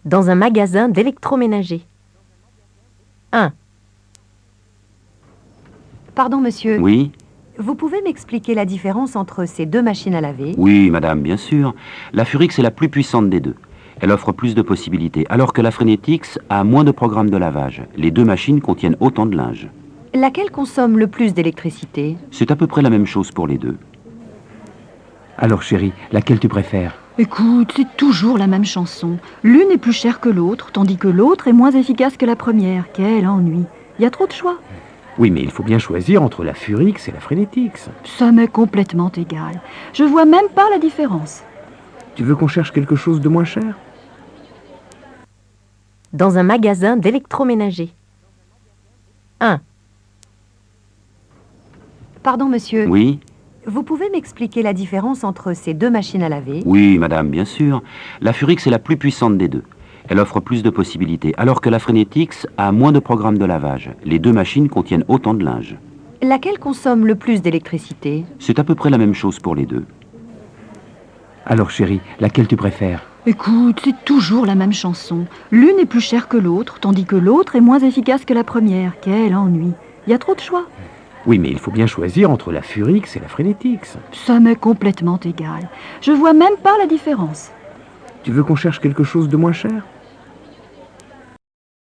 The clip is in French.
Dans un magasin d'électroménager. 1. Pardon, monsieur. Oui, Vous pouvez m'expliquer la différence entre ces deux machines à laver? oui, madame, bien sûr. La Furix est la plus puissante des deux. Elle offre plus de possibilités, alors que la Frenetix a moins de programmes de lavage. Les deux machines contiennent autant de linge. Laquelle consomme le plus d'électricité? C'est à peu près la même chose pour les deux. Alors chérie, laquelle tu préfères? Écoute, c'est toujours la même chanson. L'une est plus chère que l'autre, tandis que l'autre est moins efficace que la première. Quel ennui. Il y a trop de choix. Oui, mais il faut bien choisir entre la Furix et la Frenetix. Ça m'est complètement égal. Je vois même pas la différence. Tu veux qu'on cherche quelque chose de moins cher? Dans un magasin d'électroménager. 1. Pardon, monsieur. Oui, Vous pouvez m'expliquer la différence entre ces deux machines à laver? oui, madame, bien sûr. La Furix est la plus puissante des deux. Elle offre plus de possibilités, alors que la Frenetix a moins de programmes de lavage. Les deux machines contiennent autant de linge. Laquelle consomme le plus d'électricité? C'est à peu près la même chose pour les deux. Alors chérie, laquelle tu préfères? Écoute, c'est toujours la même chanson. L'une est plus chère que l'autre, tandis que l'autre est moins efficace que la première. Quel ennui. Il y a trop de choix. Oui, mais il faut bien choisir entre la Furix et la Frenetix. Ça m'est complètement égal. Je vois même pas la différence. Tu veux qu'on cherche quelque chose de moins cher?